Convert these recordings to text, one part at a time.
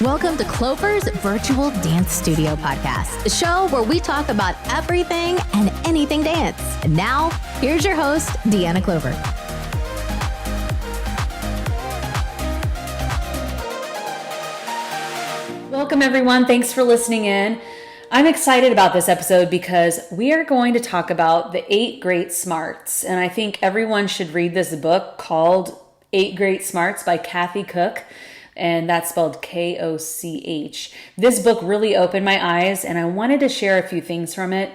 Welcome to Clover's Virtual Dance Studio Podcast, a show where we talk about everything and anything dance. And now, here's your host, Deanna Clover. Welcome, everyone. Thanks for listening in. I'm excited about this episode because we are going to talk about the 8 Great Smarts. And I think everyone should read this book called 8 Great Smarts by Kathy Koch. And that's spelled Koch. This book really opened my eyes, and I wanted to share a few things from it.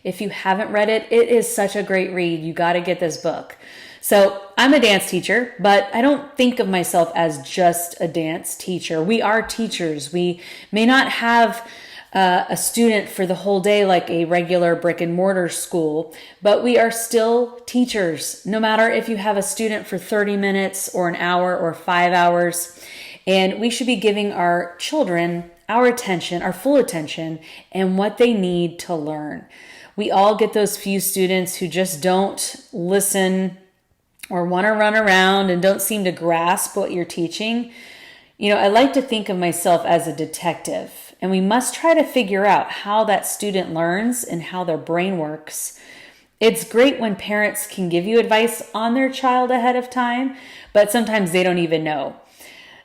If you haven't read it, it is such a great read. You got to get this book. So I'm a dance teacher, but I don't think of myself as just a dance teacher. We are teachers. We may not have a student for the whole day like a regular brick and mortar school, but we are still teachers, no matter if you have a student for 30 minutes or an hour or 5 hours. And we should be giving our children our attention, our full attention, and what they need to learn. We all get those few students who just don't listen or want to run around and don't seem to grasp what you're teaching. You know, I like to think of myself as a detective, and we must try to figure out how that student learns and how their brain works. It's great when parents can give you advice on their child ahead of time, but sometimes they don't even know.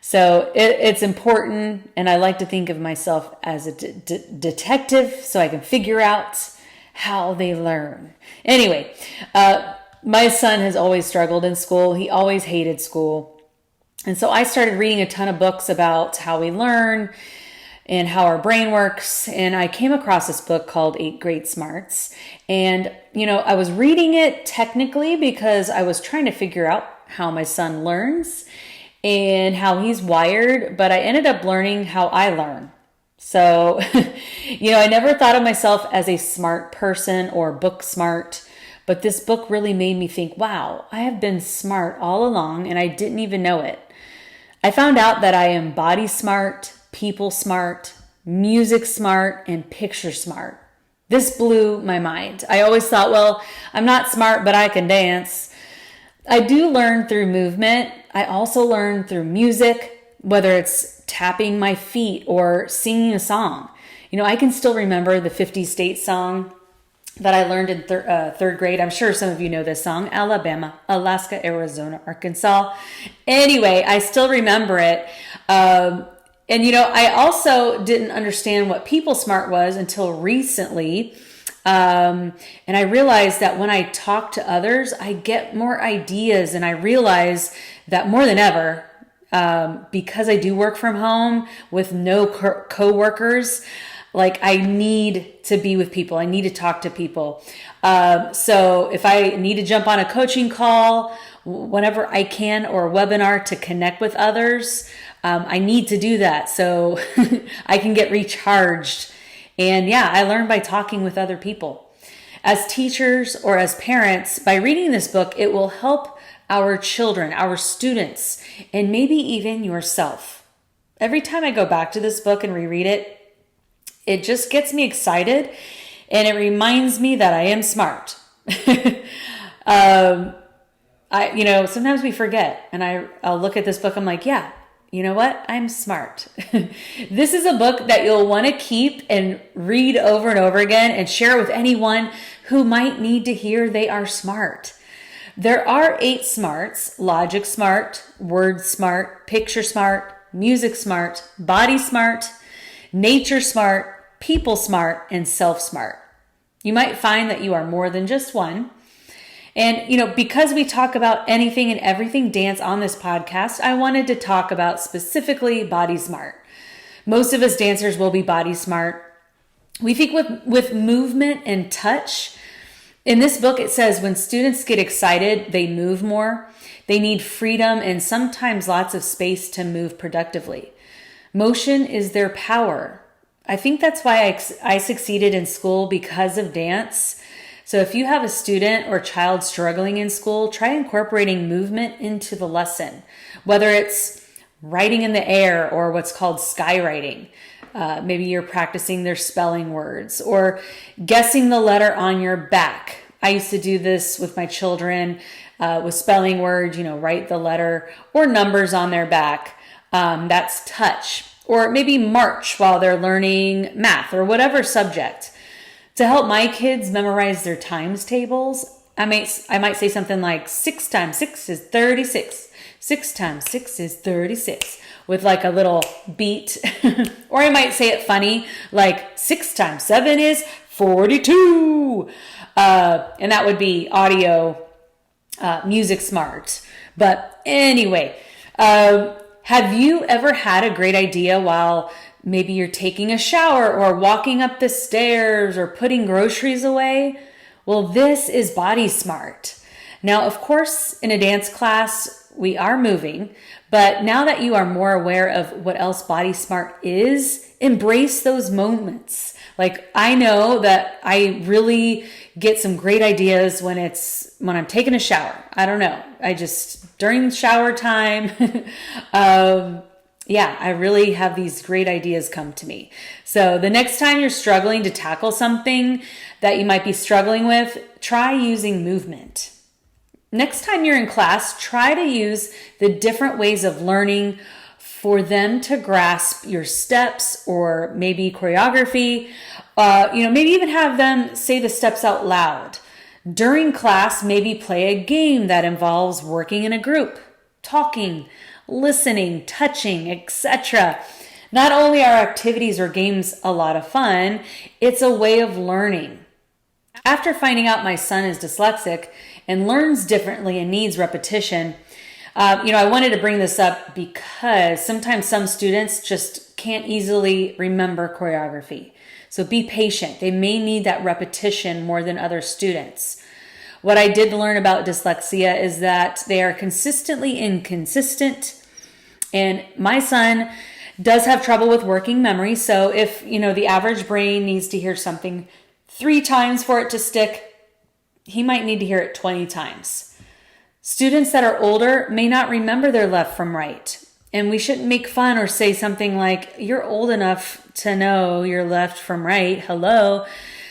So it's important, and I like to think of myself as a detective so I can figure out how they learn. Anyway, my son has always struggled in school. He always hated school. And so I started reading a ton of books about how we learn and how our brain works. And I came across this book called 8 Great Smarts. And, you know, I was reading it technically because I was trying to figure out how my son learns and how he's wired, but I ended up learning how I learn. So, you know, I never thought of myself as a smart person or book smart, but this book really made me think, wow, I have been smart all along and I didn't even know it. I found out that I am body smart, people smart, music smart, and picture smart. This blew my mind. I always thought, well, I'm not smart, but I can dance. I do learn through movement. I also learn through music, whether it's tapping my feet or singing a song. You know, I can still remember the 50 State song that I learned in third grade. I'm sure some of you know this song: Alabama, Alaska, Arizona, Arkansas. Anyway, I still remember it. And, you know, I also didn't understand what people smart was until recently. And I realized that when I talk to others, I get more ideas, and I realize that more than ever, because I do work from home with no co-workers, like I need to be with people. I need to talk to people. So if I need to jump on a coaching call whenever I can, or a webinar to connect with others, I need to do that so I can get recharged. And yeah, I learn by talking with other people. As teachers or as parents, by reading this book, it will help our children, our students, and maybe even yourself. Every time I go back to this book and reread it, it just gets me excited, and it reminds me that I am smart. Sometimes we forget, and I'll look at this book, I'm like, yeah, you know what? I'm smart. This is a book that you'll want to keep and read over and over again and share with anyone who might need to hear they are smart. There are 8 smarts: logic smart, word smart, picture smart, music smart, body smart, nature smart, people smart, and self smart. You might find that you are more than just one. And, you know, because we talk about anything and everything dance on this podcast, I wanted to talk about specifically body smart. Most of us dancers will be body smart. We think with movement and touch. In this book, it says when students get excited, they move more. They need freedom and sometimes lots of space to move productively. Motion is their power. I think that's why I succeeded in school, because of dance. So if you have a student or child struggling in school, try incorporating movement into the lesson, whether it's writing in the air or what's called skywriting. Maybe you're practicing their spelling words or guessing the letter on your back. I used to do this with my children with spelling words, write the letter or numbers on their back. That's touch. or maybe march while they're learning math or whatever subject. To help my kids memorize their times tables, I might say something like 6 times 6 is 36. 6 times 6 is 36 with like a little beat. Or I might say it funny, like 6 times 7 is 42. And that would be audio music smart. But anyway, have you ever had a great idea while maybe you're taking a shower or walking up the stairs or putting groceries away? Well, this is Body Smart. Now, of course, in a dance class, we are moving, but now that you are more aware of what else Body Smart is, embrace those moments. Like, I know that I really get some great ideas when I'm taking a shower. I don't know. During shower time, I really have these great ideas come to me. So the next time you're struggling to tackle something that you might be struggling with, try using movement. Next time you're in class, try to use the different ways of learning for them to grasp your steps or maybe choreography. Maybe even have them say the steps out loud. During class, maybe play a game that involves working in a group, talking, listening, touching, etc. Not only are activities or games a lot of fun, it's a way of learning. After finding out my son is dyslexic and learns differently and needs repetition, I wanted to bring this up because sometimes some students just can't easily remember choreography. So be patient. They may need that repetition more than other students. What I did learn about dyslexia is that they are consistently inconsistent. And my son does have trouble with working memory. So if, the average brain needs to hear something 3 times for it to stick, he might need to hear it 20 times. Students that are older may not remember their left from right. And we shouldn't make fun or say something like, you're old enough to know your left from right. Hello.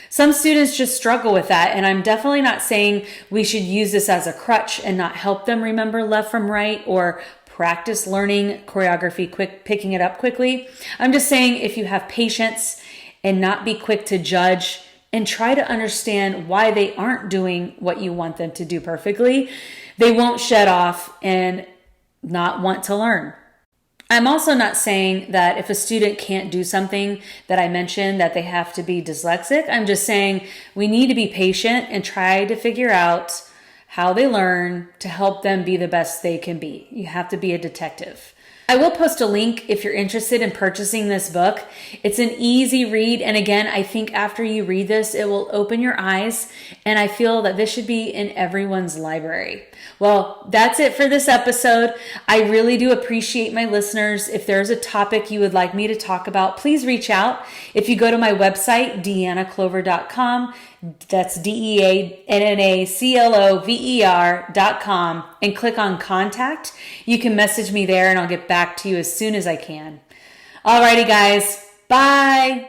Some students just struggle with that. And I'm definitely not saying we should use this as a crutch and not help them remember left from right or practice learning choreography, picking it up quickly. I'm just saying if you have patience and not be quick to judge and try to understand why they aren't doing what you want them to do perfectly, they won't shed off and not want to learn. I'm also not saying that if a student can't do something that I mentioned that they have to be dyslexic. I'm just saying we need to be patient and try to figure out how they learn to help them be the best they can be. You have to be a detective. I will post a link if you're interested in purchasing this book. It's an easy read. And again, I think after you read this, it will open your eyes. And I feel that this should be in everyone's library. Well, that's it for this episode. I really do appreciate my listeners. If there's a topic you would like me to talk about, please reach out. If you go to my website, deannaclover.com, that's DeannaClover.com, and click on contact, you can message me there and I'll get back to you as soon as I can. Alrighty guys, bye.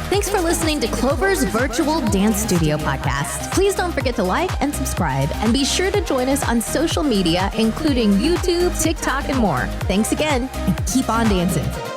Thanks for listening to Clover's Virtual Dance Studio podcast. Please don't forget to like and subscribe, and be sure to join us on social media, including YouTube, TikTok, and more. Thanks again, and keep on dancing.